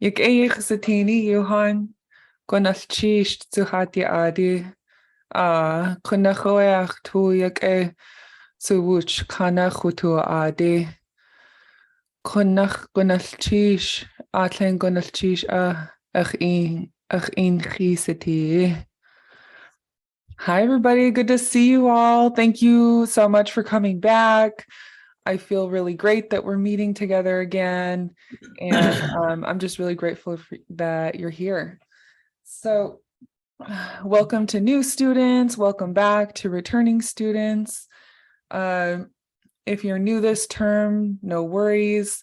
Lichéesh satini Johan Gonalchish Zuhati Adi Kunachoach tu Suwuch Kana Hutu Adi Kunach Gonalchish Atlen Gonalchish Ach in Chisati. Hi everybody, good to see you all. Thank you so much for coming back. I feel really great that we're meeting together again, and I'm just really grateful that you're here. So welcome to new students, welcome back to returning students. If you're new this term, no worries.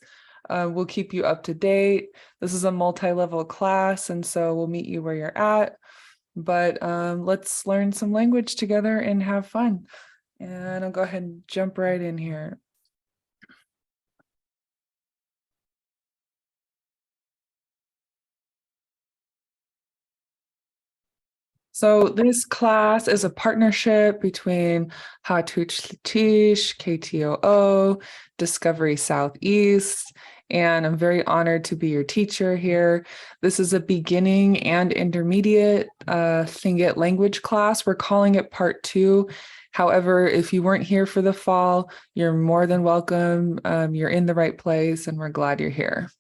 We'll keep you up to date. This is a multi-level class, and so we'll meet you where you're at. But let's learn some language together and have fun. And I'll go ahead and jump right in here. So this class is a partnership between Tóoch Lichéesh, KTOO, Discovery Southeast, and I'm very honored to be your teacher here. This is a beginning and intermediate Tlingit language class. We're calling it part 2. However, if you weren't here for the fall, you're more than welcome. You're in the right place, and we're glad you're here.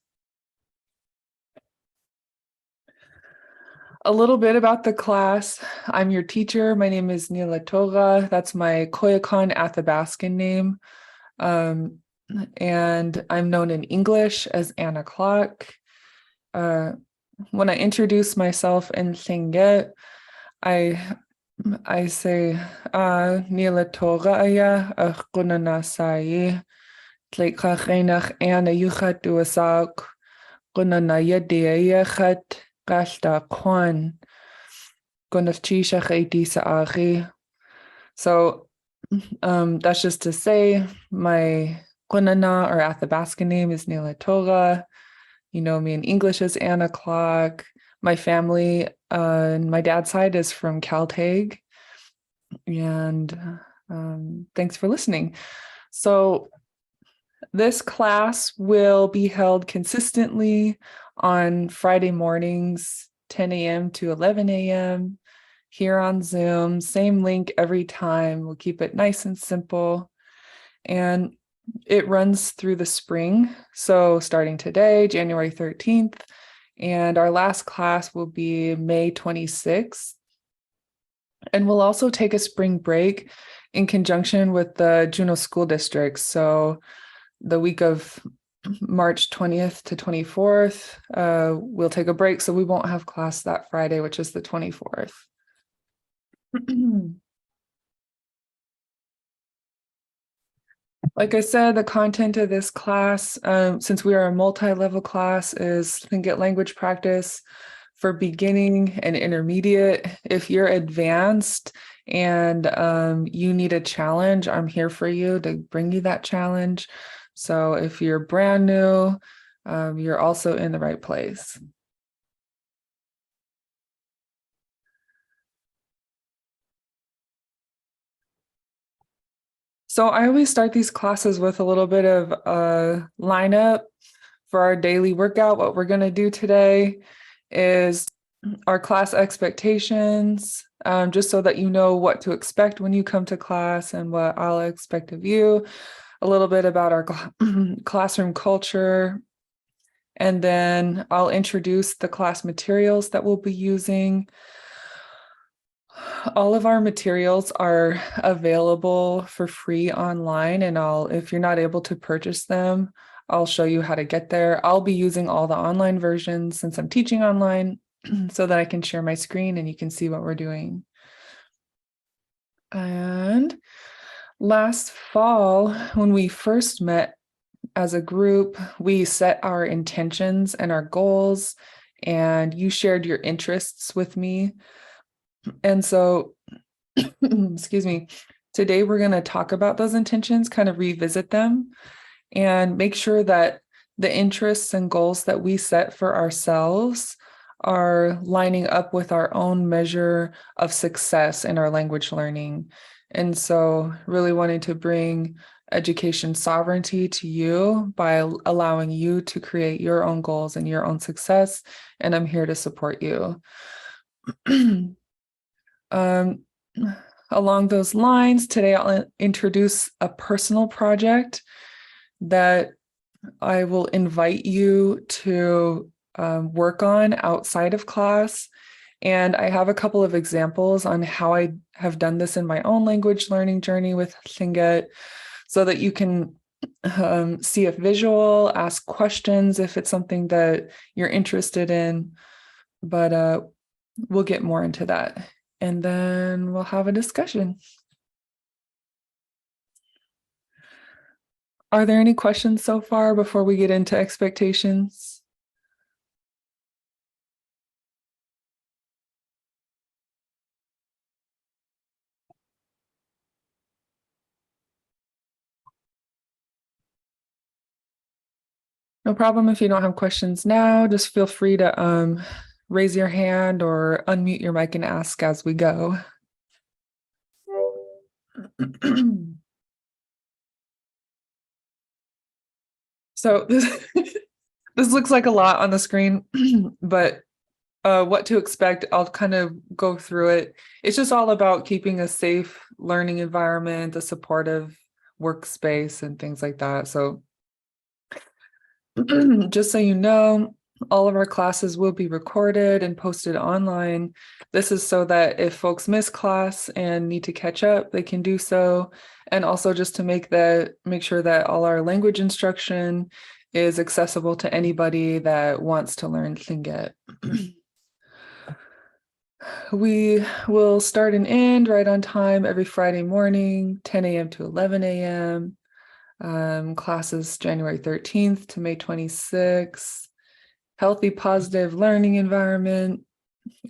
A little bit about the class. I'm your teacher. My name is Lichéesh. That's my Koyukon Athabaskan name. And I'm known in English as T'aawáḳ. When I introduce myself in Tlingit, I say Lichéesh aya gunanasai tlekachenach ana yuchat duasak gunanaya deayachat Gashta Kwan Gonachishach Dísi. So that's just to say my Gunana or Athabaskan name is Lichéesh. You know me in English as T'aawáḳ. My family on my dad's side is from Caltech. And thanks for listening. So this class will be held consistently on Friday mornings, 10 a.m. to 11 a.m. here on Zoom. Same link every time. We'll keep it nice and simple. And it runs through the spring. So starting today, January 13th, and our last class will be May 26th. And we'll also take a spring break in conjunction with the Juneau School District. So the week of March 20th to 24th, we'll take a break, so we won't have class that Friday, which is the 24th. Like I said, the content of this class, since we are a multi-level class, is Tlingit language practice for beginning and intermediate. If you're advanced and you need a challenge, I'm here for you to bring you that challenge. So if you're brand new, you're also in the right place. So I always start these classes with a little bit of a lineup for our daily workout. What we're going to do today is our class expectations, just so that you know what to expect when you come to class and what I'll expect of you. A little bit about our classroom culture, and then I'll introduce the class materials that we'll be using. All of our materials are available for free online, and if you're not able to purchase them, I'll show you how to get there. I'll be using all the online versions since I'm teaching online so that I can share my screen and you can see what we're doing. And last fall, when we first met as a group, we set our intentions and our goals, and you shared your interests with me. And so, excuse me, today we're going to talk about those intentions, kind of revisit them, and make sure that the interests and goals that we set for ourselves are lining up with our own measure of success in our language learning. And so really wanting to bring education sovereignty to you by allowing you to create your own goals and your own success. And I'm here to support you. um, along those lines, today I'll introduce a personal project that I will invite you to work on outside of class. And I have a couple of examples on how I have done this in my own language learning journey with Tlingit, so that you can see a visual, ask questions if it's something that you're interested in. But we'll get more into that. And then we'll have a discussion. Are there any questions so far before we get into expectations? No problem if you don't have questions now. Just feel free to raise your hand or unmute your mic and ask as we go. So this looks like a lot on the screen, but what to expect, I'll kind of go through it. It's just all about keeping a safe learning environment, a supportive workspace, and things like that. So just so you know, all of our classes will be recorded and posted online. This is so that if folks miss class and need to catch up, they can do so. And also just to make sure that all our language instruction is accessible to anybody that wants to learn Tlingit. We will start and end right on time every Friday morning, 10 a.m. to 11 a.m. Classes January 13th to May 26th. Healthy, positive learning environment.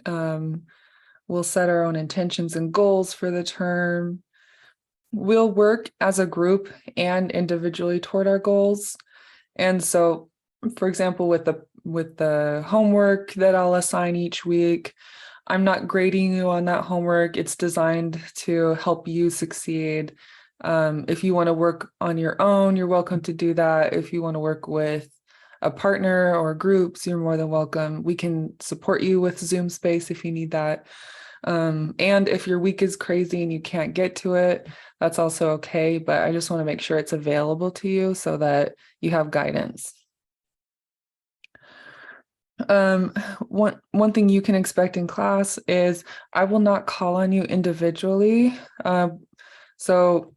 We'll set our own intentions and goals for the term. We'll work as a group and individually toward our goals. And so, for example, with the homework that I'll assign each week, I'm not grading you on that homework. It's designed to help you succeed. If you want to work on your own, you're welcome to do that. If you want to work with a partner or groups, you're more than welcome. We can support you with Zoom space if you need that. And if your week is crazy and you can't get to it, that's also okay. But I just want to make sure it's available to you so that you have guidance. One thing you can expect in class is I will not call on you individually. So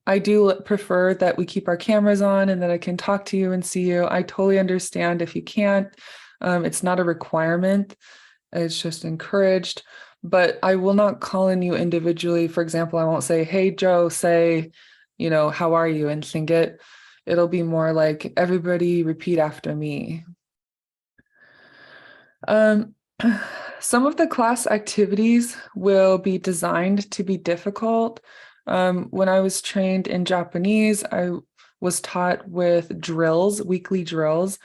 I do prefer that we keep our cameras on and that I can talk to you and see you. I totally understand if you can't. It's not a requirement. It's just encouraged. But I will not call on you individually. For example, I won't say, hey, Joe, say, how are you? And sing it. It'll be more like, everybody repeat after me. Some of the class activities will be designed to be difficult. When I was trained in Japanese, I was taught with drills, weekly drills,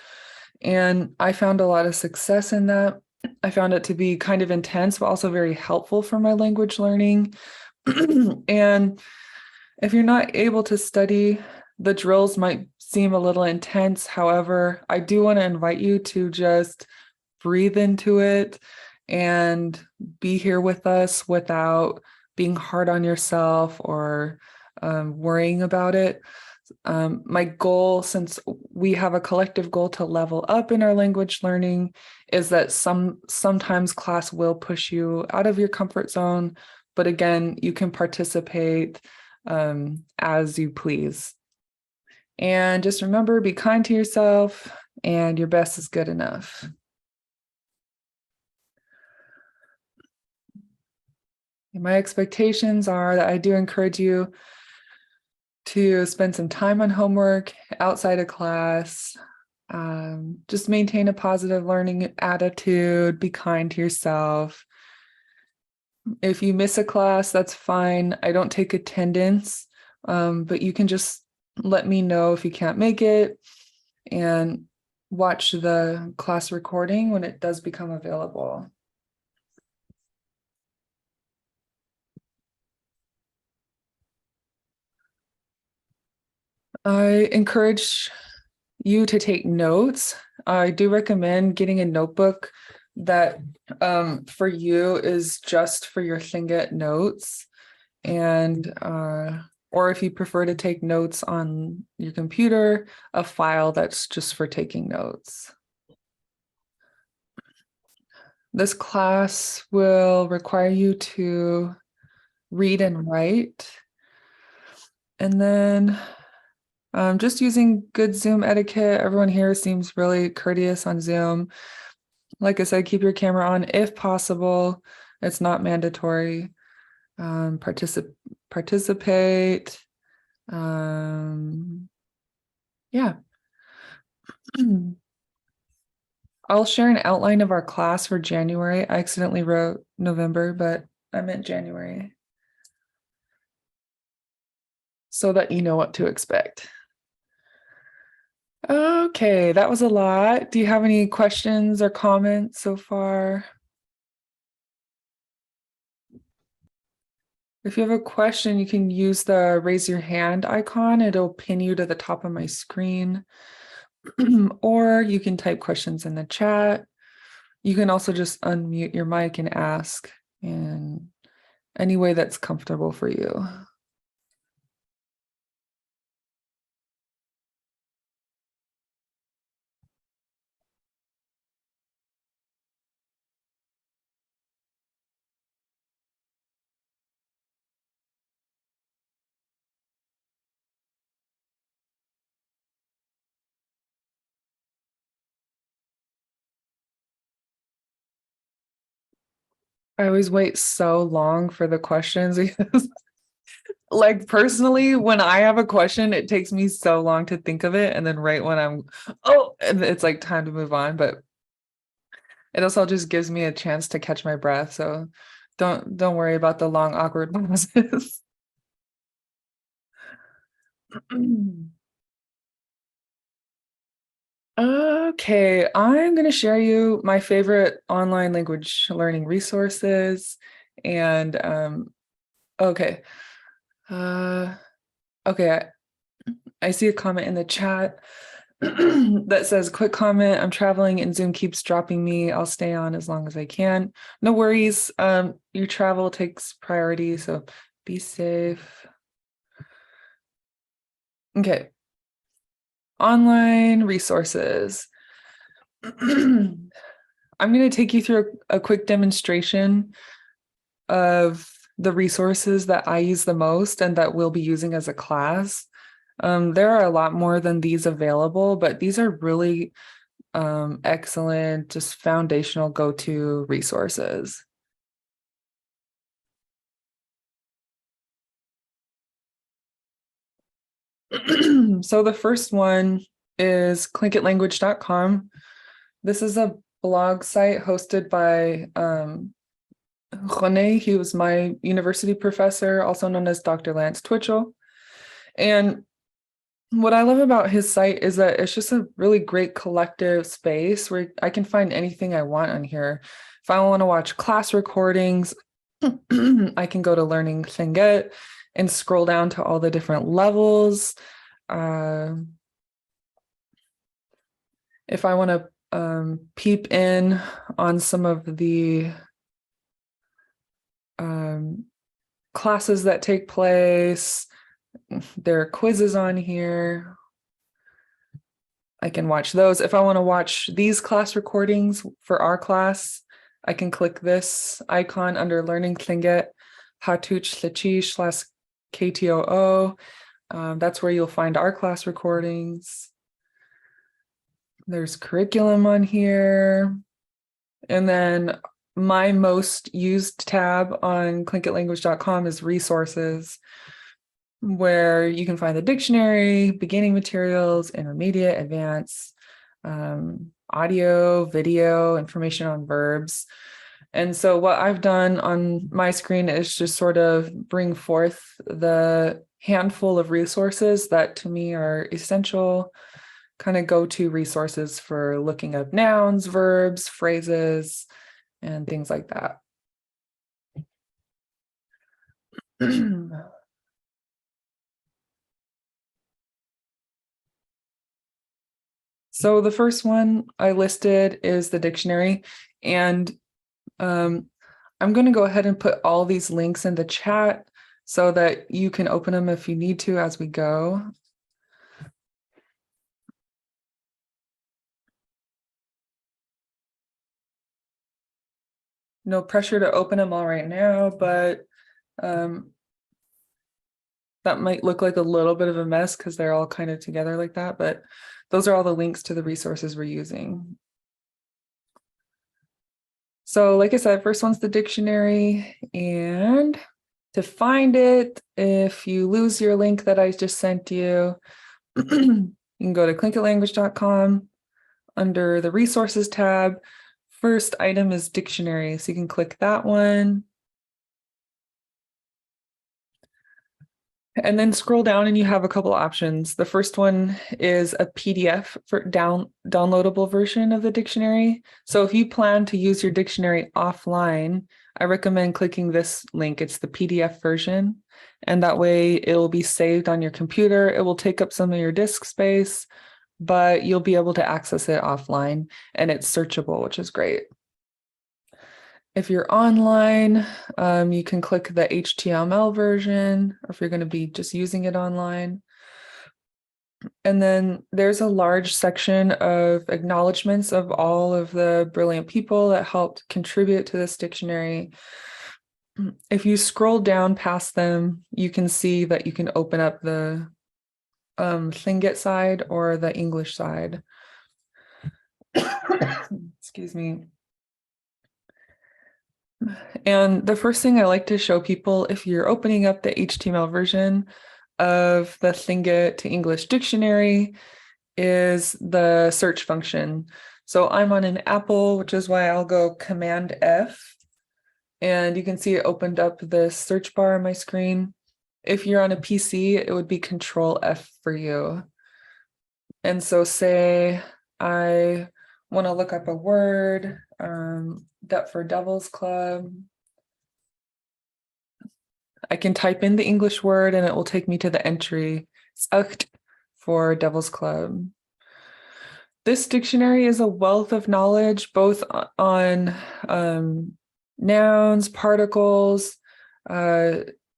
and I found a lot of success in that. I found it to be kind of intense, but also very helpful for my language learning. And if you're not able to study, the drills might seem a little intense. However, I do want to invite you to just breathe into it and be here with us without being hard on yourself or worrying about it. My goal, since we have a collective goal to level up in our language learning, is that sometimes class will push you out of your comfort zone, but again, you can participate as you please. And just remember, be kind to yourself, and your best is good enough. My expectations are that I do encourage you to spend some time on homework outside of class. Just maintain a positive learning attitude, be kind to yourself. If you miss a class, that's fine. I don't take attendance, but you can just let me know if you can't make it and watch the class recording when it does become available. I encourage you to take notes. I do recommend getting a notebook that for you is just for your Tlingit notes, and or if you prefer to take notes on your computer, a file that's just for taking notes. This class will require you to read and write, and then just using good Zoom etiquette. Everyone here seems really courteous on Zoom. Like I said, keep your camera on if possible. It's not mandatory. Participate. Yeah. I'll share an outline of our class for January. I accidentally wrote November, but I meant January, so that you know what to expect. Okay, that was a lot. Do you have any questions or comments so far? If you have a question, you can use the raise your hand icon. It'll pin you to the top of my screen. Or you can type questions in the chat. You can also just unmute your mic and ask in any way that's comfortable for you. I always wait so long for the questions because, like, personally, when I have a question, it takes me so long to think of it. And then right when and it's like time to move on. But it also just gives me a chance to catch my breath. So don't worry about the long, awkward pauses. Okay, I'm going to share you my favorite online language learning resources. And okay. Uh, okay, I see a comment in the chat that says, quick comment, I'm traveling and Zoom keeps dropping me. I'll stay on as long as I can. No worries. Your travel takes priority, so be safe. Okay. Online resources. I'm going to take you through a quick demonstration of the resources that I use the most and that we'll be using as a class. There are a lot more than these available, but these are really excellent, just foundational go-to resources. So the first one is clinkitlanguage.com. This is a blog site hosted by René. He was my university professor, also known as Dr. Lance Twitchell. And what I love about his site is that it's just a really great collective space where I can find anything I want on here. If I want to watch class recordings, I can go to Learning Tlingit and scroll down to all the different levels. If I want to peep in on some of the classes that take place, there are quizzes on here. I can watch those. If I want to watch these class recordings for our class, I can click this icon under Learning Tlingit, Tóoch Lichéesh /KTOO. That's where you'll find our class recordings. There's curriculum on here. And then my most used tab on clinkitlanguage.com is resources, where you can find the dictionary, beginning materials, intermediate, advanced, audio, video, information on verbs. And so what I've done on my screen is just sort of bring forth the handful of resources that to me are essential, kind of go-to resources for looking up nouns, verbs, phrases, and things like that. So the first one I listed is the dictionary, and I'm going to go ahead and put all these links in the chat so that you can open them if you need to as we go. No pressure to open them all right now, but that might look like a little bit of a mess because they're all kind of together like that, but those are all the links to the resources we're using. So like I said, first one's the dictionary, and to find it, if you lose your link that I just sent you, you can go to clinkitlanguage.com under the resources tab. First item is dictionary, so you can click that one. And then scroll down and you have a couple options. The first one is a PDF for downloadable version of the dictionary. So if you plan to use your dictionary offline, I recommend clicking this link. It's the PDF version. And that way it'll be saved on your computer. It will take up some of your disk space, but you'll be able to access it offline, and it's searchable, which is great. If you're online, you can click the HTML version, or if you're going to be just using it online. And then there's a large section of acknowledgements of all of the brilliant people that helped contribute to this dictionary. If you scroll down past them, you can see that you can open up the Tlingit side or the English side. Excuse me. And the first thing I like to show people, if you're opening up the HTML version of the Tlingit to English dictionary, is the search function. So I'm on an Apple, which is why I'll go Command F. And you can see it opened up the search bar on my screen. If you're on a PC, it would be Control F for you. And so say I want to look up a word, for Devil's Club. I can type in the English word and it will take me to the entry T'aawáḳ for Devil's Club. This dictionary is a wealth of knowledge, both on nouns, particles.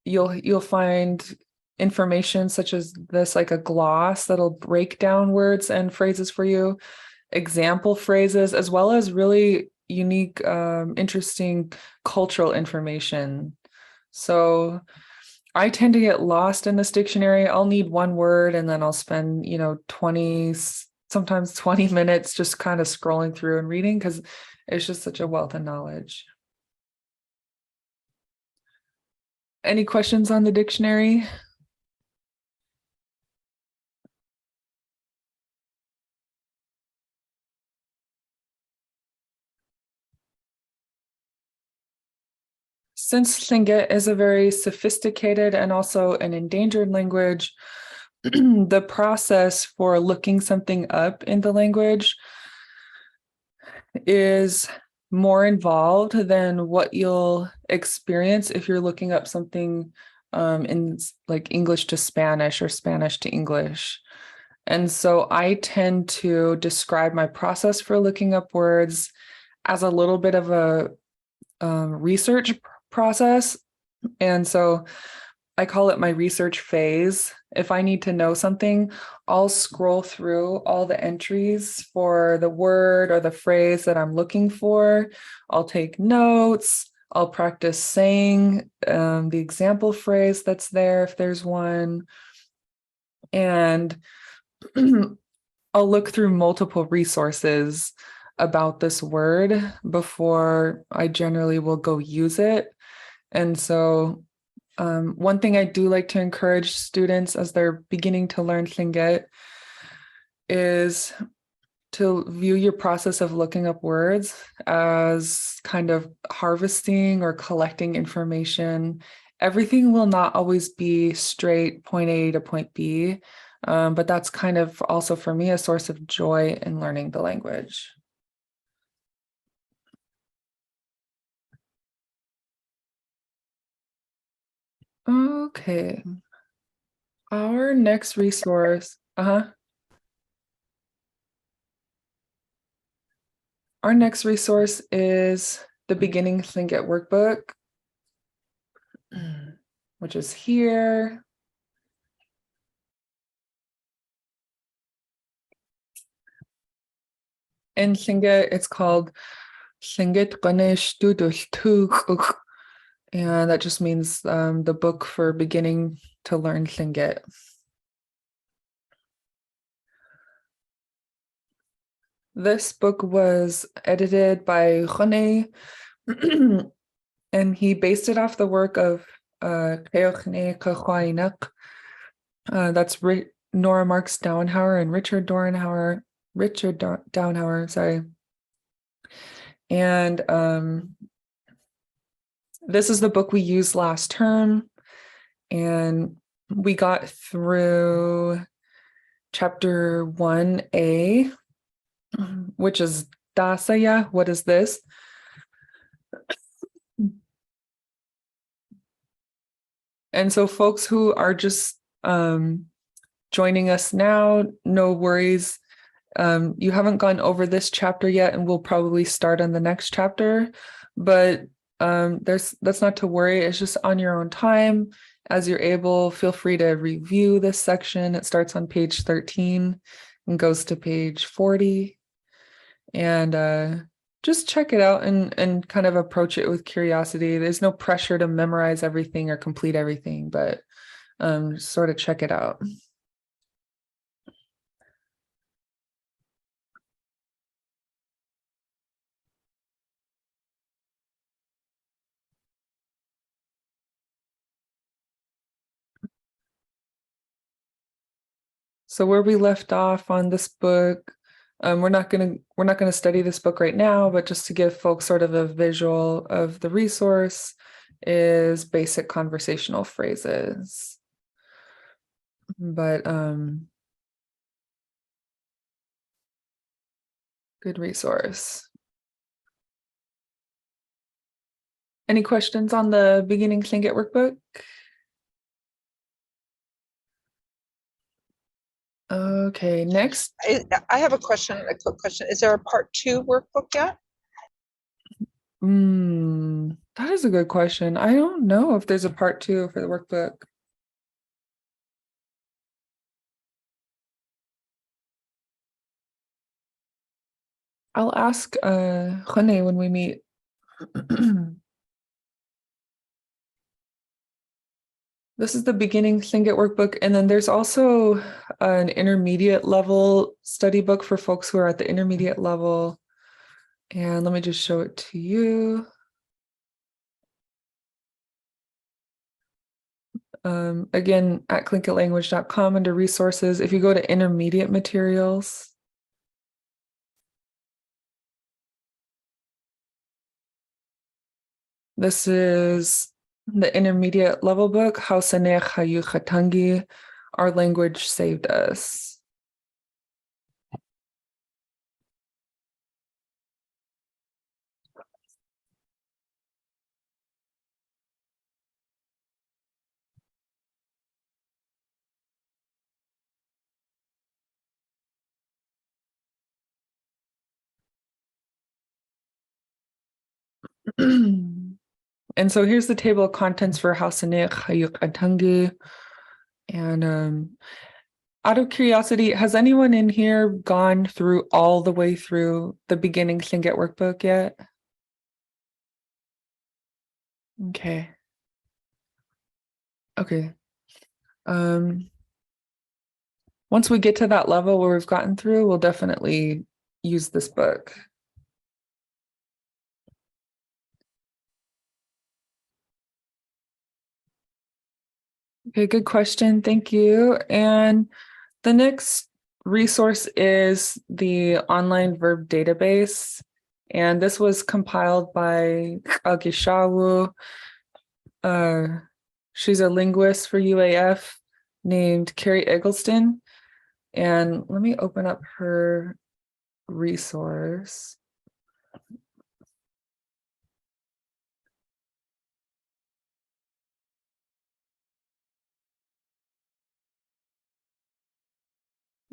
You'll find information such as this, like a gloss that'll break down words and phrases for you, example phrases, as well as really unique, interesting cultural information. So I tend to get lost in this dictionary. I'll need one word and then I'll spend, 20, sometimes 20 minutes just kind of scrolling through and reading because it's just such a wealth of knowledge. Any questions on the dictionary? Since Tlingit is a very sophisticated and also an endangered language, the process for looking something up in the language is more involved than what you'll experience if you're looking up something in like English to Spanish or Spanish to English. And so I tend to describe my process for looking up words as a little bit of a research process. And so I call it my research phase. If I need to know something, I'll scroll through all the entries for the word or the phrase that I'm looking for. I'll take notes. I'll practice saying the example phrase that's there if there's one. And I'll look through multiple resources about this word before I generally will go use it. And so one thing I do like to encourage students as they're beginning to learn Tlingit is to view your process of looking up words as kind of harvesting or collecting information. Everything will not always be straight point A to point B, but that's kind of also for me a source of joy in learning the language. Okay. Our next resource, Our next resource is the Beginning Tlingit Workbook, which is here. In Tlingit, it's called Tlingit Ganesh Tóoch, and that just means the book for beginning to learn Tlingit. This book was edited by Lichéesh, and he based it off the work of T'aawáḳ. That's Nora Marks Downhauer and Richard Downhauer, sorry. And this is the book we used last term, and we got through chapter 1A, which is Dasaya. What is this? And so folks who are just joining us now, no worries. You haven't gone over this chapter yet, and we'll probably start on the next chapter, but that's not to worry. It's just on your own time. As you're able, feel free to review this section. It starts on page 13 and goes to page 40. And just check it out and kind of approach it with curiosity. There's no pressure to memorize everything or complete everything, but sort of check it out. So where we left off on this book, we're not gonna study this book right now, but just to give folks sort of a visual of the resource is basic conversational phrases. But good resource. Any questions on the Beginning Tlingit workbook? Okay, next. I have a question, a quick question. Is there a part 2 workbook yet? That is a good question. I don't know if there's a part 2 for the workbook. I'll ask Lichéesh when we meet. This is the Beginning Tlingit workbook, and then there's also an intermediate level study book for folks who are at the intermediate level. And let me just show it to you. Again, at clinkitlanguage.com under resources, if you go to intermediate materials, this is the intermediate level book, How Sanech Hayu Chatangi, Our Language Saved Us. And so here's the table of contents for How Sanech Hayu Chatangi. And out of curiosity, has anyone in here gone through all the way through the Beginning Tlingit workbook yet? Okay. Okay. Once we get to that level where we've gotten through, we'll definitely use this book. Okay, good question. Thank you. And the next resource is the online verb database. And this was compiled by Gishawu. She's a linguist for UAF named Carrie Eggleston. And let me open up her resource.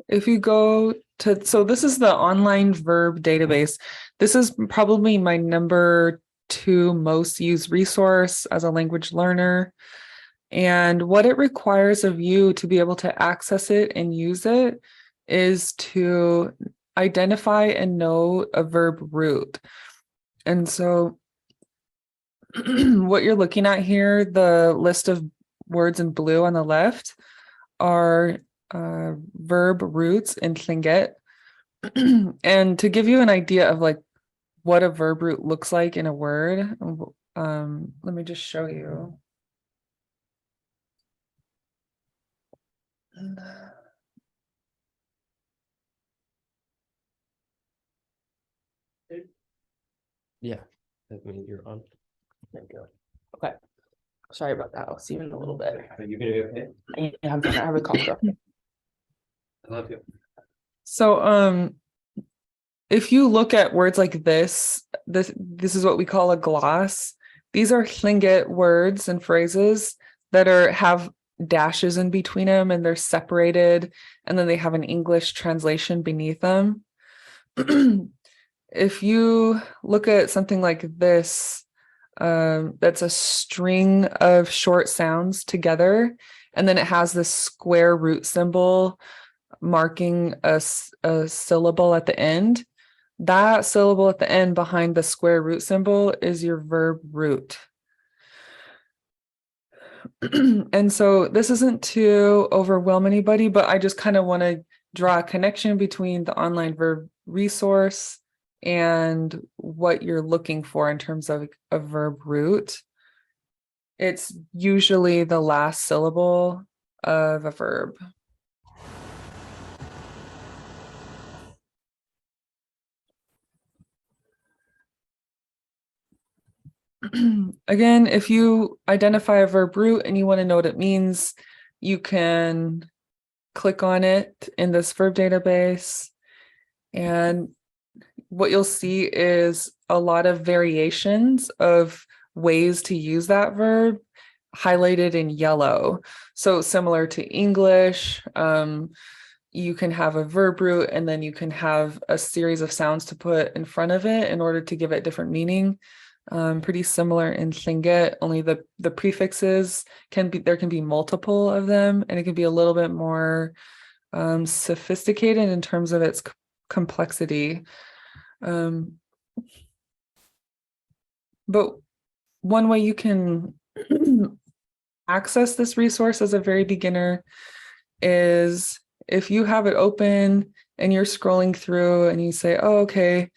if you go to, so this is the online verb database. This is probably my number 2 most used resource as a language learner. And what it requires of you to be able to access it and use it is to identify and know a verb root. And so what you're looking at here, the list of words in blue on the left are verb roots in Tlingit. And to give you an idea of like what a verb root looks like in a word, let me just show you. Yeah, that means you're on. There you go. Okay. Sorry about that. I'll see you in a little bit. Are you gonna be okay? Yeah, I'm fine. I have a cough drop. I love you. So if you look at words like this is what we call a gloss. These are Tlingit words and phrases that have dashes in between them, and they're separated, and then they have an English translation beneath them. If you look at something like this, that's a string of short sounds together, and then it has this square root symbol marking a syllable at the end. That syllable at the end behind the square root symbol is your verb root. And so this isn't to overwhelm anybody, but I just kind of want to draw a connection between the online verb resource and what you're looking for in terms of a verb root. It's usually the last syllable of a verb. Again, if you identify a verb root and you want to know what it means, you can click on it in this verb database. And what you'll see is a lot of variations of ways to use that verb highlighted in yellow. So similar to English, you can have a verb root and then you can have a series of sounds to put in front of it in order to give it different meaning. Pretty similar in Tlingit, only the prefixes there can be multiple of them, and it can be a little bit more sophisticated in terms of its complexity. But one way you can access this resource as a very beginner is if you have it open and you're scrolling through and you say, oh, okay,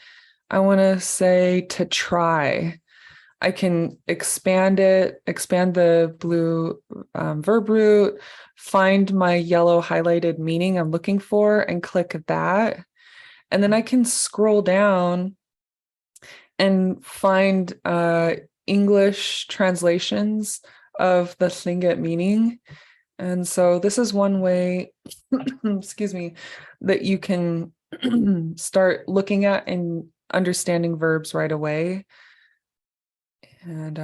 I want to say to try. I can expand the blue verb root, find my yellow highlighted meaning I'm looking for and click that. And then I can scroll down and find English translations of the Tlingit meaning. And so this is one way, excuse me, that you can start looking at and understanding verbs right away. And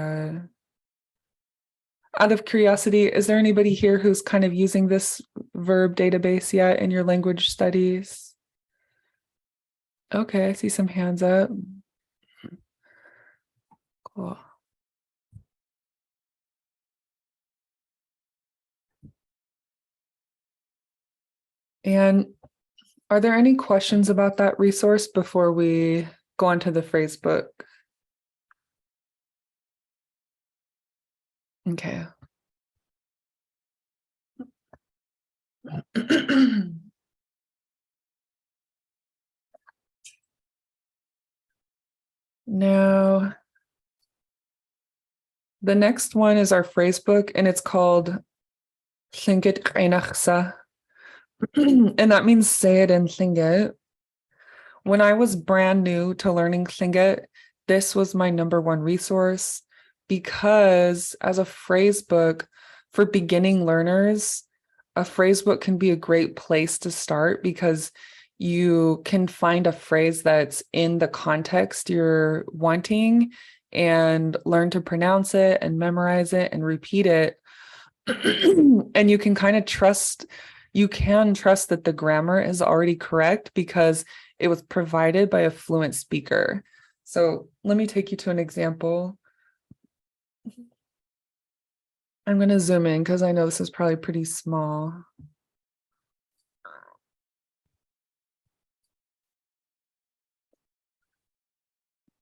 out of curiosity, is there anybody here who's kind of using this verb database yet in your language studies? Okay, I see some hands up. Cool. And are there any questions about that resource before we go on to the phrase book? Okay. Now, the next one is our phrase book, and it's called Tlingit Qeinaxsa. And that means say it in Tlingit. When I was brand new to learning Tlingit, this was my number 1 resource because as a phrase book for beginning learners, a phrase book can be a great place to start because you can find a phrase that's in the context you're wanting and learn to pronounce it and memorize it and repeat it. And you can kind of trust you can trust that the grammar is already correct because it was provided by a fluent speaker. So let me take you to an example. I'm going to zoom in because I know this is probably pretty small.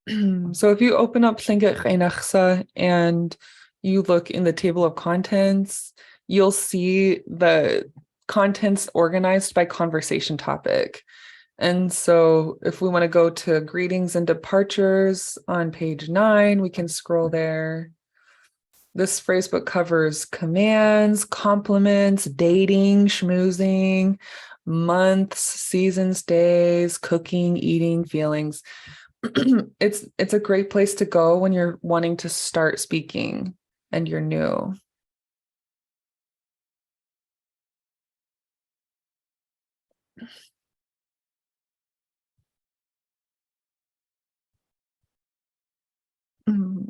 So if you open up Lichéesh and you look in the table of contents, you'll see the contents organized by conversation topic. And so if we want to go to greetings and departures on page 9, we can scroll there. This phrasebook covers commands, compliments, dating, schmoozing, months, seasons, days, cooking, eating, feelings. It's a great place to go when you're wanting to start speaking and you're new.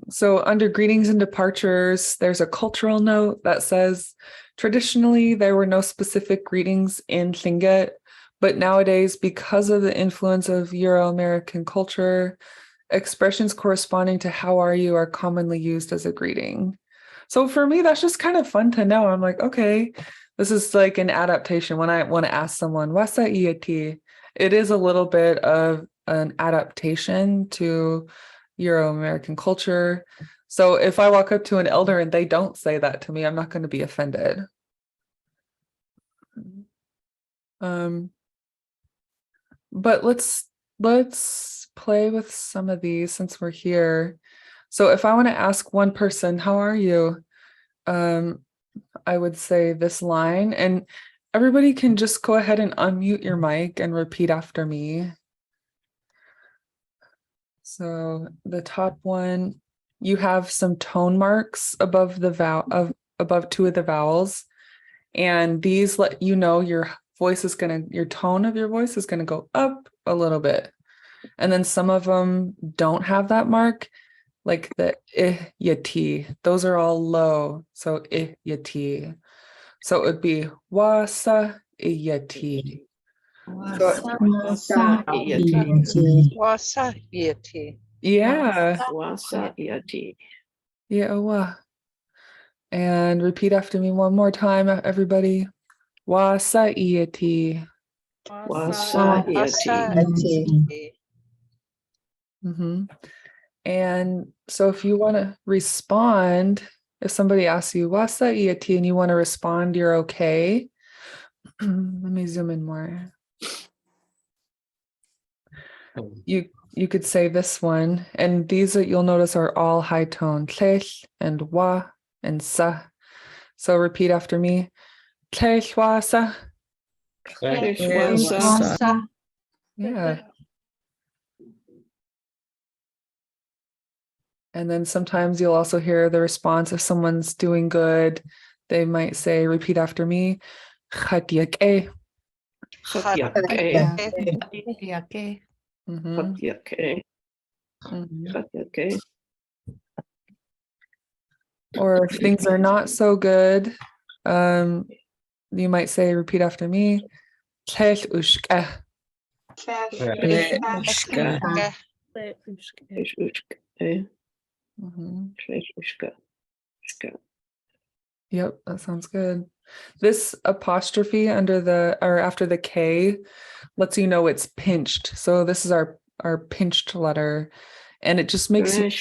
So under greetings and departures, there's a cultural note that says, traditionally, there were no specific greetings in Tlingit, but nowadays, because of the influence of Euro-American culture, expressions corresponding to how are you are commonly used as a greeting. So for me, that's just kind of fun to know. I'm like, okay, this is like an adaptation. When I want to ask someone, wasa iati, it is a little bit of an adaptation to Euro-American culture. So if I walk up to an elder and they don't say that to me, I'm not going to be offended. But let's play with some of these since we're here. So if I want to ask one person, how are you? I would say this line, and everybody can just go ahead and unmute your mic and repeat after me. So the top one, you have some tone marks above the above 2 of the vowels, and these let you know your tone of your voice is gonna go up a little bit. And then some of them don't have that mark, like the yati. Those are all low. So yati. So it would be wasa yati. Wasa iati. Yeah. Wasa iati. Yeah. And repeat after me one more time, everybody. Wasa iati. Wasa iati. And so if you want to respond, if somebody asks you wasa iati and you want to respond, you're okay. Let me zoom in more. You could say this one, and these that you'll notice are all high tone, tlech and wa and sa. So repeat after me. Tlech wa sa. Wasa. Yeah. And then sometimes you'll also hear the response if someone's doing good. They might say, repeat after me. Khatiake. Khatiake. Khatiake. Khatiake. Or if things are not so good, you might say, repeat after me. Tlech ushke. Yep, that sounds good. This apostrophe under the or after the K lets you know it's pinched. So this is our pinched letter, and it just makes you,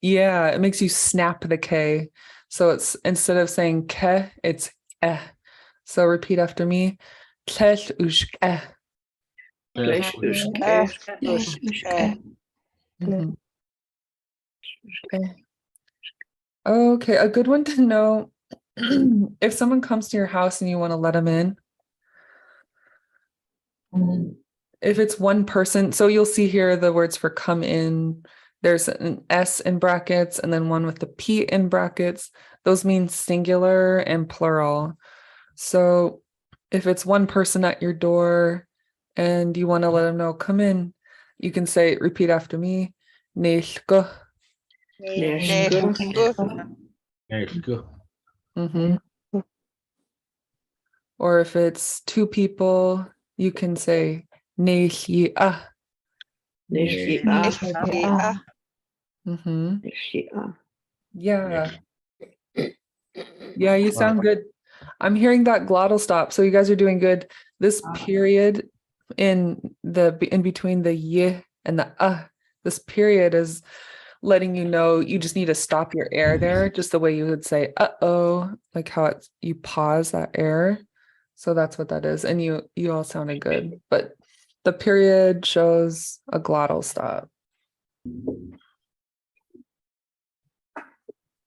it makes you snap the K. So it's instead of saying ke, it's eh. So repeat after me. Tlech ushke. Okay, a good one to know if someone comes to your house and you want to let them in. If it's one person, so you'll see here the words for come in. There's an S in brackets and then one with the P in brackets. Those mean singular and plural. So if it's one person at your door and you want to let them know, come in, you can say, repeat after me. Neishko. Or if it's two people, you can say Lichéesh. Lichéesh. Mm-hmm. Lichéesh. Yeah. Yeah, you sound good. I'm hearing that glottal stop. So you guys are doing good. This period in between the y and the this period is letting you know you just need to stop your air there, just the way you would say uh-oh, like how it's you pause that air. So that's what that is. And you all sounded good, but the period shows a glottal stop.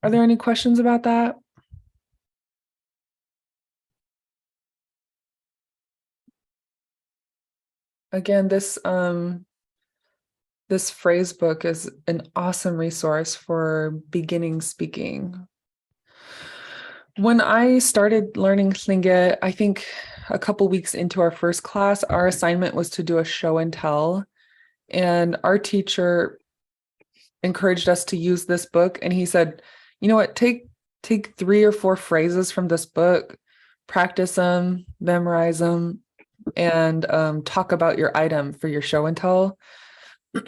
Are there any questions about that? Again, this phrase book is an awesome resource for beginning speaking. When I started learning Tlingit, I think a couple weeks into our first class, our assignment was to do a show and tell. And our teacher encouraged us to use this book. And he said, you know what, take 3 or 4 phrases from this book, practice them, memorize them, and talk about your item for your show and tell.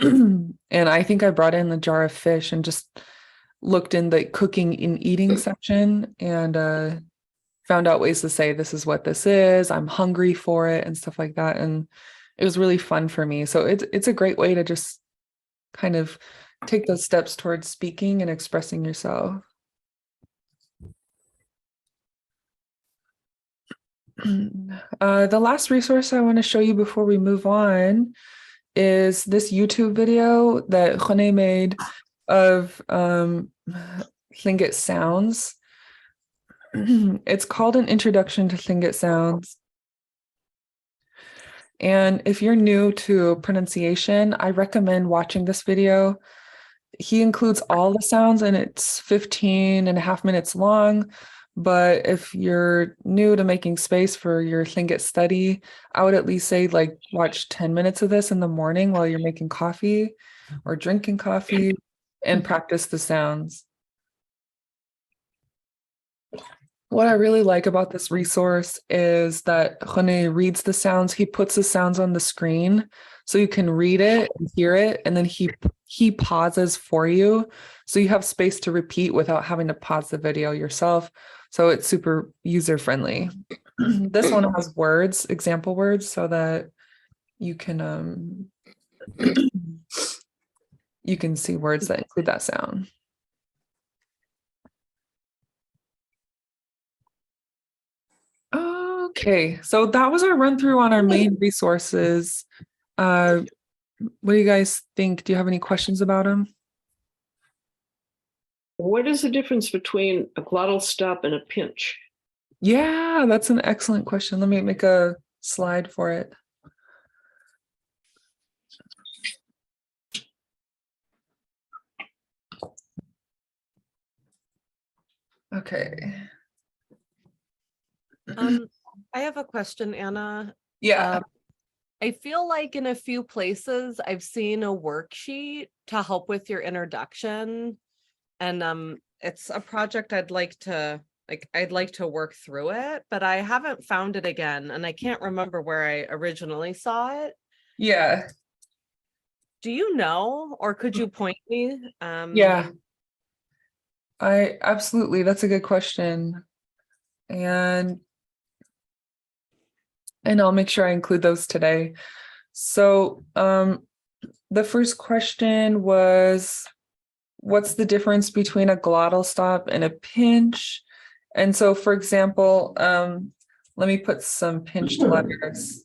And I think I brought in the jar of fish and just looked in the cooking and eating section and found out ways to say, this is what this is, I'm hungry for it, and stuff like that. And it was really fun for me. So it's a great way to just kind of take those steps towards speaking and expressing yourself. The last resource I want to show you before we move on is this YouTube video that Khone made of Tlingit sounds. It's called An Introduction to Tlingit Sounds. And if you're new to pronunciation, I recommend watching this video. He includes all the sounds and it's 15.5 minutes long. But if you're new to making space for your Tlingit study, I would at least say like watch 10 minutes of this in the morning while you're making coffee or drinking coffee and practice the sounds. What I really like about this resource is that Khone reads the sounds. He puts the sounds on the screen so you can read it and hear it, and then he pauses for you so you have space to repeat without having to pause the video yourself. So it's super user friendly. This one has words, example words, so that you can see words that include that sound. Okay, so that was our run through on our main resources. What do you guys think? Do you have any questions about them? What is the difference between a glottal stop and a pinch? Yeah, that's an excellent question. Let me make a slide for it. Okay. I have a question, Anna. Yeah. I feel like in a few places I've seen a worksheet to help with your introduction, and it's a project I'd like to work through it, but I haven't found it again, and I can't remember where I originally saw it. Yeah. Do you know, or could you point me? Yeah. I absolutely. That's a good question. And I'll make sure I include those today. So the first question was, what's the difference between a glottal stop and a pinch? And so, for example, let me put some pinched letters.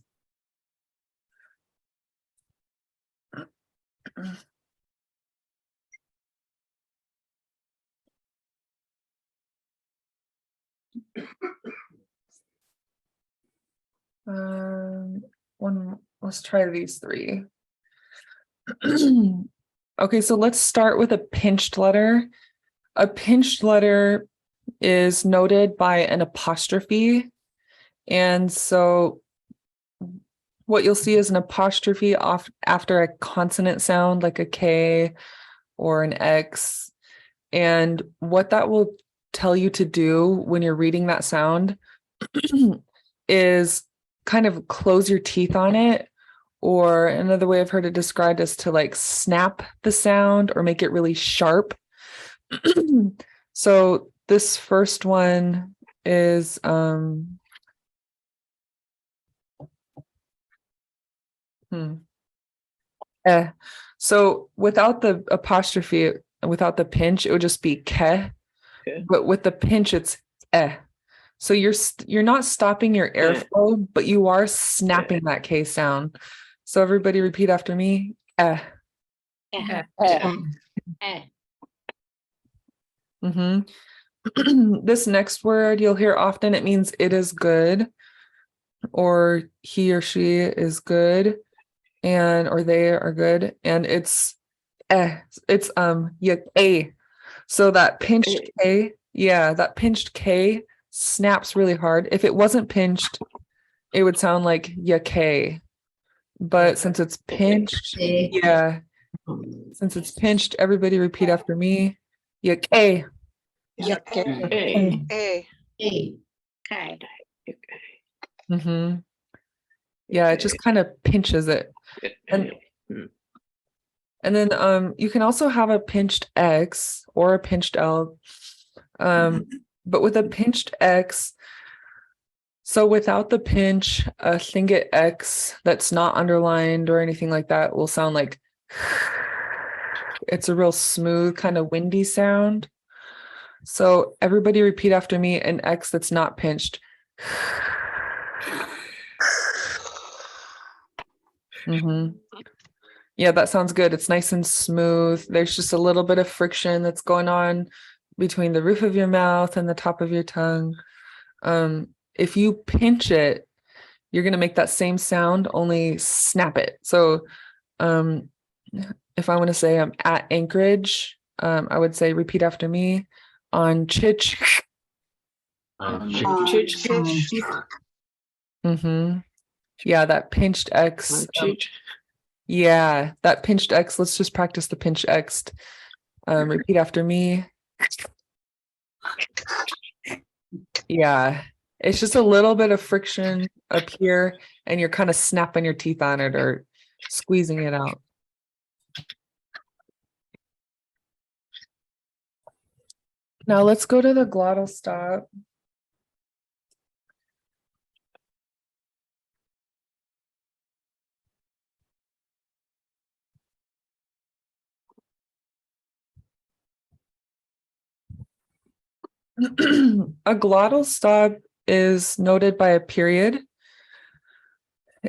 Let's try these 3. Okay, so let's start with a pinched letter. A pinched letter is noted by an apostrophe. And so what you'll see is an apostrophe after a consonant sound like a K or an X. And what that will tell you to do when you're reading that sound is kind of close your teeth on it, or another way I've heard it described is to like snap the sound or make it really sharp. So this first one is so without the apostrophe, without the pinch, it would just be ke. Okay. But with the pinch, it's eh. So you're not stopping your airflow, but you are snapping that K sound. So everybody repeat after me. Eh. This next word you'll hear often, it means it is good, or he or she is good, and or they are good, and it's a. So that pinched K, that pinched K snaps really hard. If it wasn't pinched, it would sound like K. But since it's pinched, since it's pinched, everybody repeat after me. K. A. Yeah, it just kind of pinches it. And then you can also have a pinched X or a pinched L. But with a pinched X, so without the pinch, a Tlingit X that's not underlined or anything like that will sound like it's a real smooth, kind of windy sound. So everybody repeat after me an X that's not pinched. Yeah, that sounds good. It's nice and smooth. There's just a little bit of friction that's going on between the roof of your mouth and the top of your tongue. If you pinch it, you're going to make that same sound, only snap it. So if I want to say I'm at Anchorage, I would say repeat after me on Chich. Yeah, that pinched X. Yeah, that pinched X. Let's just practice the pinched X. Repeat after me. Yeah, it's just a little bit of friction up here, and you're kind of snapping your teeth on it or squeezing it out. Now let's go to the glottal stop. A glottal stop is noted by a period,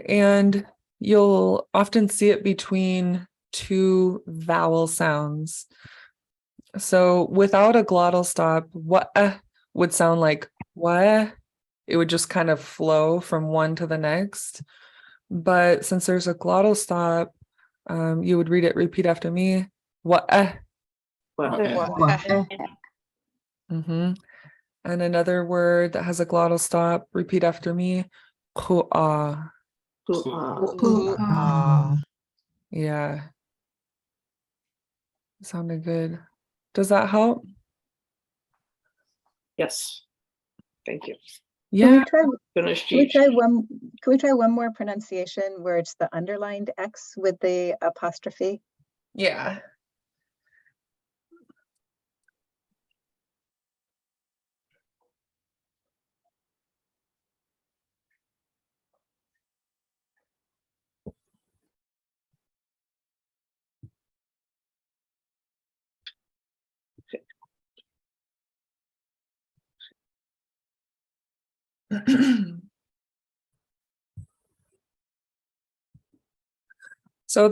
and you'll often see it between two vowel sounds. So without a glottal stop, what would sound like what? It would just kind of flow from one to the next. But since there's a glottal stop, you would read it, repeat after me. What? And another word that has a glottal stop, repeat after me. Yeah. Sounded good. Does that help? Yes. Thank you. Yeah. Finish. Can we try one more pronunciation where it's the underlined X with the apostrophe? Yeah. So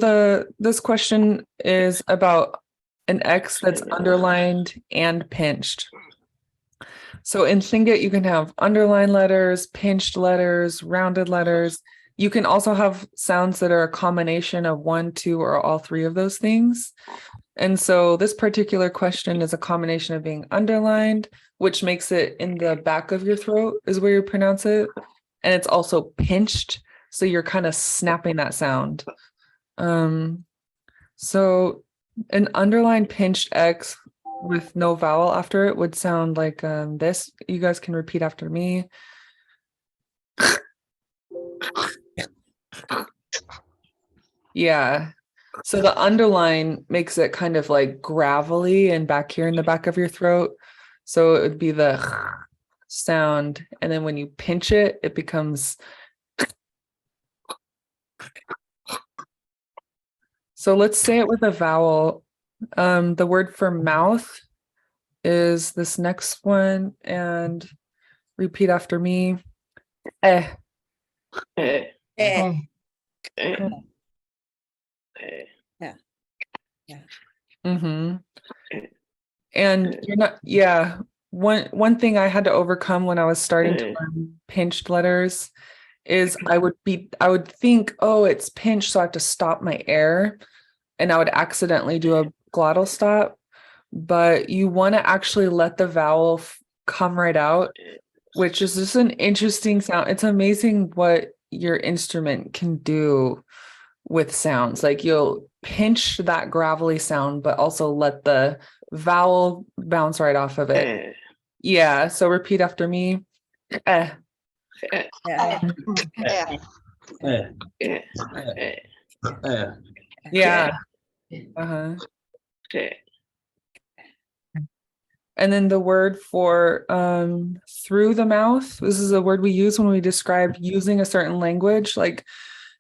this question is about an X that's underlined and pinched. So in Tlingit, you can have underlined letters, pinched letters, rounded letters. You can also have sounds that are a combination of one, two, or all three of those things. And so this particular question is a combination of being underlined, which makes it in the back of your throat is where you pronounce it. And it's also pinched. So you're kind of snapping that sound. So an underlined pinched X with no vowel after it would sound like this. You guys can repeat after me. Yeah. So the underline makes it kind of like gravelly and back here in the back of your throat. So it would be the sound. And then when you pinch it, it becomes. So let's say it with a vowel. The word for mouth is this next one, and repeat after me. Eh. Eh, Eh, eh, Oh. eh, Mm-hmm. eh, And you're not, yeah. One thing I had to overcome when I was starting to eh. learn pinched letters is I would think, oh, it's pinched, so I have to stop my air, and I would accidentally do a glottal stop. But you want to actually let the vowel come right out, which is just an interesting sound. It's amazing what your instrument can do with sounds. Like you'll pinch that gravelly sound, but also let the vowel bounce right off of it. Eh, Yeah. So repeat after me. Eh. eh, yeah. Yeah. eh, Eh, eh, eh. Yeah. Uh-huh. eh. And then the word for through the mouth, this is a word we use when we describe using a certain language. Like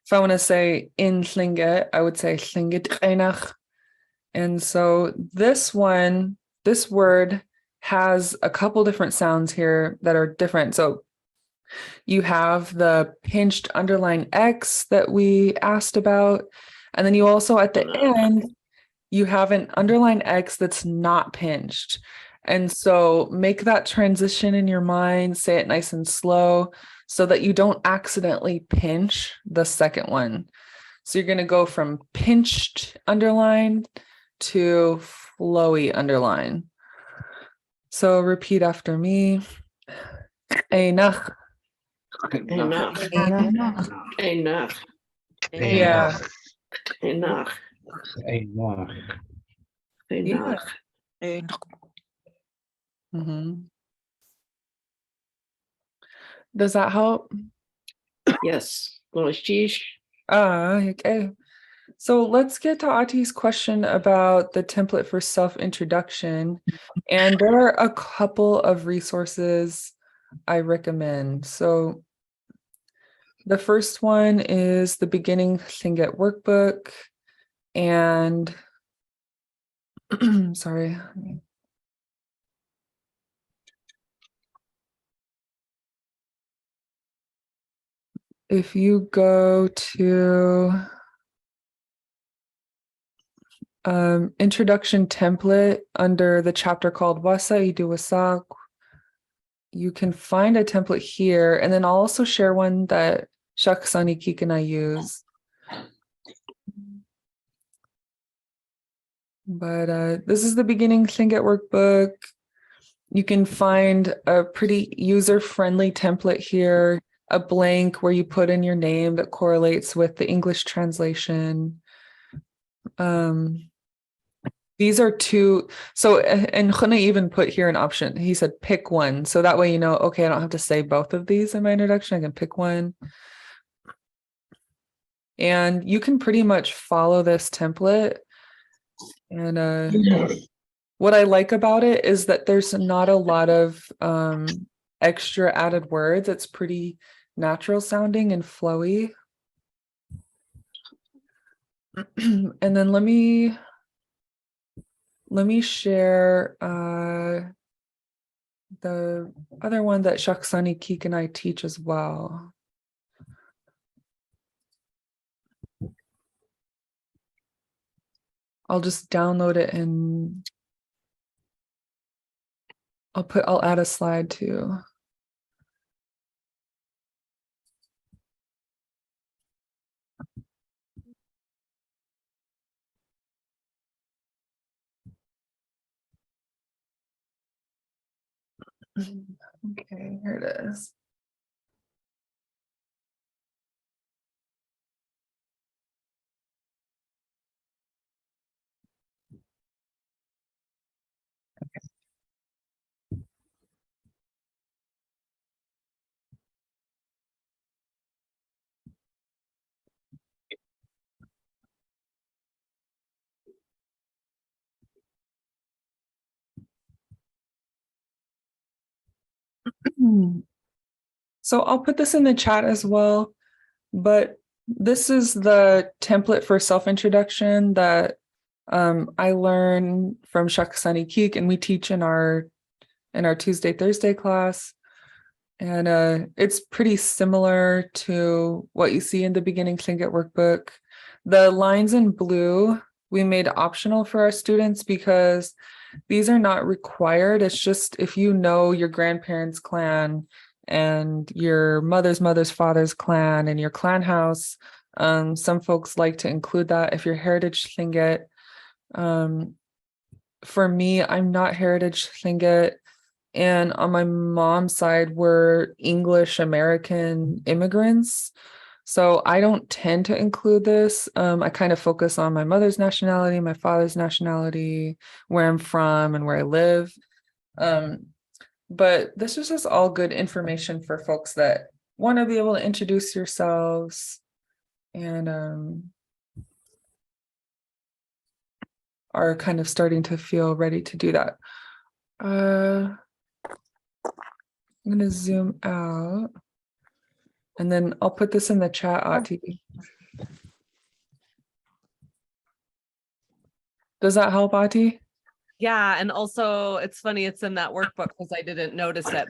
if I want to say in Tlingit, I would say Tlingit Einach. And so this word has a couple different sounds here that are different. So you have the pinched underline X that we asked about. And then you also at the end, you have an underline X that's not pinched. And so make that transition in your mind, say it nice and slow so that you don't accidentally pinch the second one. So you're going to go from pinched underline to flowy underline. So repeat after me. Einach. Enough, enough, Yeah. enough, enough. Mhm. Does that help? Yes, Lichéesh. Okay. So let's get to Ati's question about the template for self-introduction. And there are a couple of resources I recommend. So the first one is the Beginning Tlingit Workbook. And sorry. If you go to introduction template under the chapter called Wasa Idu Wasak, you can find a template here. And then I'll also share one that Shaksani Kik and I use. But this is the Beginning Tlingit Workbook. You can find a pretty user-friendly template here, a blank where you put in your name that correlates with the English translation. These are two. So, and Khuna even put here an option. He said, pick one. So that way, you know, okay, I don't have to say both of these in my introduction. I can pick one. And you can pretty much follow this template. And what I like about it is that there's not a lot of extra added words. It's pretty natural sounding and flowy. And then let me share the other one that Shaksani Keek and I teach as well. I'll just download it and I'll add a slide too. Okay, here it is. So I'll put this in the chat as well, but this is the template for self-introduction that I learned from Shaksani Keek, and we teach in our Tuesday, Thursday class. And it's pretty similar to what you see in the beginning Tlingit workbook. The lines in blue, we made optional for our students because these are not required. It's just if you know your grandparents' clan and your mother's father's clan and your clan house, some folks like to include that if you're heritage Tlingit. For me, I'm not heritage Tlingit. And on my mom's side, we're English American immigrants. So I don't tend to include this. I kind of focus on my mother's nationality, my father's nationality, where I'm from and where I live. But this is just all good information for folks that want to be able to introduce yourselves and are kind of starting to feel ready to do that. I'm going to zoom out and then I'll put this in the chat, Ati. Does that help, Ati? Yeah, and also it's funny, it's in that workbook because I didn't notice it,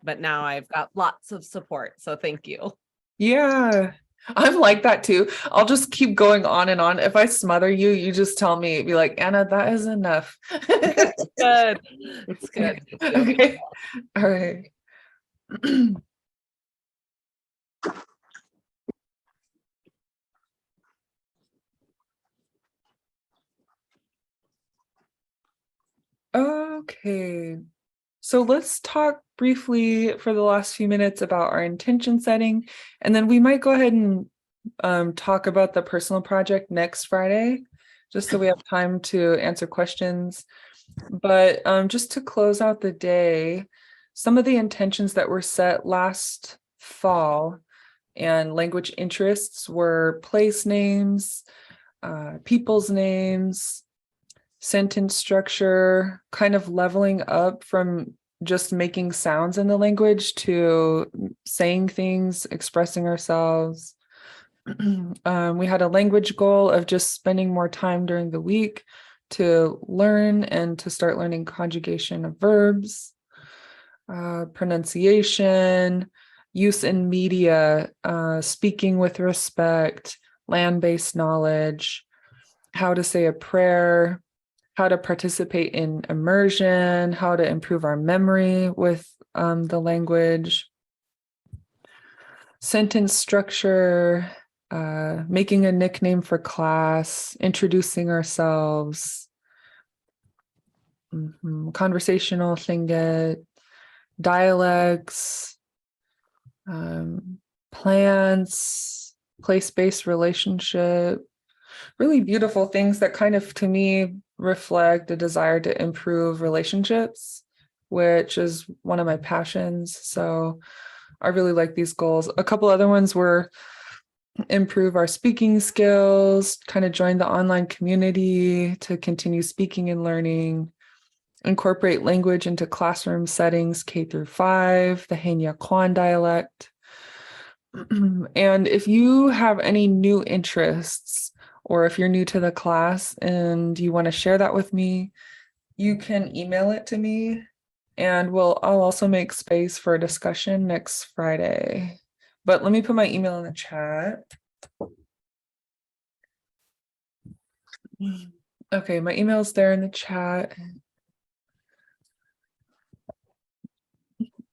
but now I've got lots of support. So thank you. Yeah, I'm like that too. I'll just keep going on and on. If I smother you, you just tell me, be like, Anna, that is enough. Good. It's good. Okay. All right. Okay. So let's talk briefly for the last few minutes about our intention setting, and then we might go ahead and talk about the personal project next Friday, just so we have time to answer questions. But just to close out the day, some of the intentions that were set last fall and language interests were place names, people's names, sentence structure, kind of leveling up from just making sounds in the language to saying things, expressing ourselves. We had a language goal of just spending more time during the week to learn and to start learning conjugation of verbs, pronunciation, use in media, speaking with respect, land-based knowledge, how to say a prayer, how to participate in immersion, how to improve our memory with the language, sentence structure, making a nickname for class, introducing ourselves, conversational Tlingit, dialects, plants, place-based relationship, really beautiful things that kind of, to me, reflect a desire to improve relationships, which is one of my passions. So I really like these goals. A couple other ones were improve our speaking skills, kind of join the online community to continue speaking and learning, incorporate language into classroom settings K-5, the Henya Kwan dialect. And if you have any new interests, or if you're new to the class and you want to share that with me, you can email it to me, and I'll also make space for a discussion next Friday. But let me put my email in the chat. Okay, my email's there in the chat.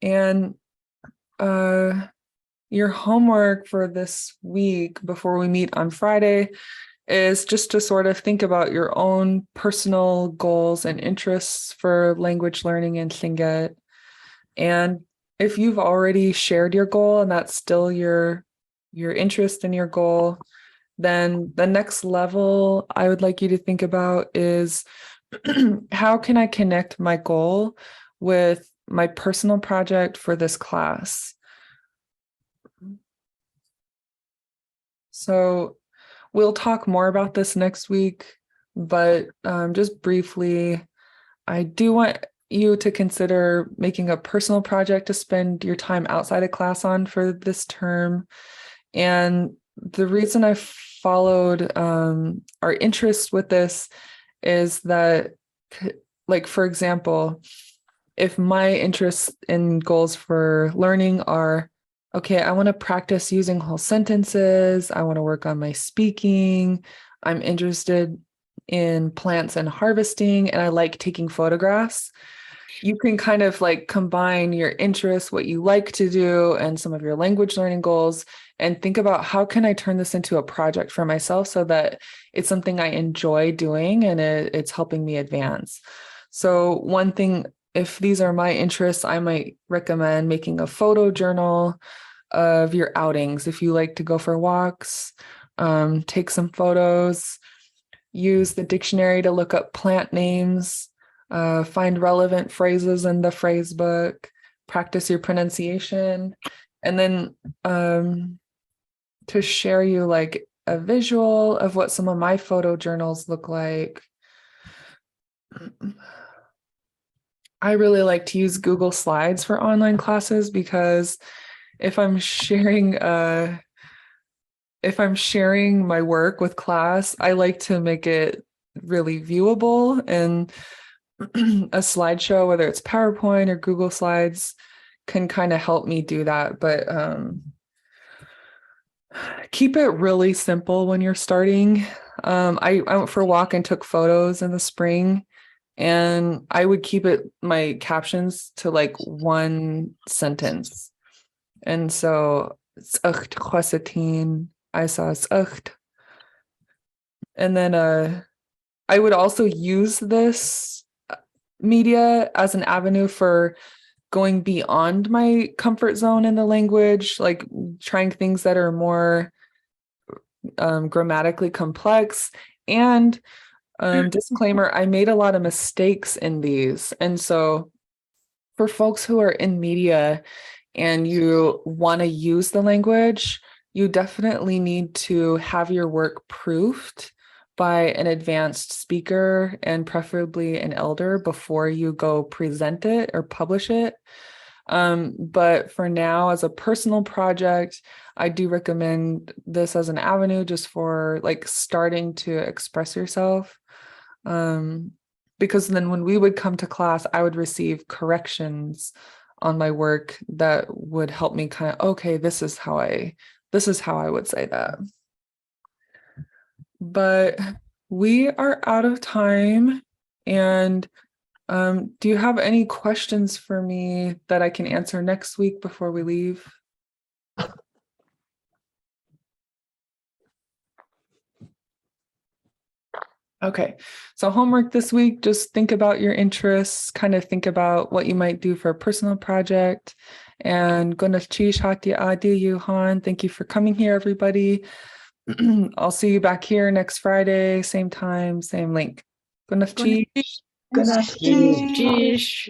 And your homework for this week before we meet on Friday is just to sort of think about your own personal goals and interests for language learning in Tlingit. And if you've already shared your goal and that's still your interest and your goal, then the next level I would like you to think about is how can I connect my goal with my personal project for this class? So we'll talk more about this next week, but just briefly, I do want you to consider making a personal project to spend your time outside of class on for this term. And the reason I followed our interest with this is that, like, for example, if my interests and goals for learning are, okay, I want to practice using whole sentences, I want to work on my speaking, I'm interested in plants and harvesting, and I like taking photographs. You can kind of like combine your interests, what you like to do, and some of your language learning goals, and think about how can I turn this into a project for myself so that it's something I enjoy doing and it's helping me advance. So one thing, if these are my interests, I might recommend making a photo journal of your outings. If you like to go for walks, take some photos, use the dictionary to look up plant names, find relevant phrases in the phrase book, practice your pronunciation, and then to share you like a visual of what some of my photo journals look like. I really like to use Google Slides for online classes because if I'm sharing my work with class, I like to make it really viewable, and a slideshow, whether it's PowerPoint or Google Slides, can kind of help me do that. But keep it really simple when you're starting. I went for a walk and took photos in the spring, and I would keep my captions to like one sentence. And so it's I saw and then I would also use this media as an avenue for going beyond my comfort zone in the language, like trying things that are more grammatically complex. And disclaimer, I made a lot of mistakes in these. And so for folks who are in media and you want to use the language, you definitely need to have your work proofed by an advanced speaker and preferably an elder before you go present it or publish it. But for now, as a personal project, I do recommend this as an avenue just for like starting to express yourself. Because then when we would come to class, I would receive corrections on my work that would help me kind of, okay, this is how I would say that. But we are out of time. And do you have any questions for me that I can answer next week before we leave? Okay, so homework this week, just think about your interests, kind of think about what you might do for a personal project. And Lichéesh Hati Adi Yuhan, thank you for coming here, everybody. I'll see you back here next Friday, same time, same link. Lichéesh. Lichéesh.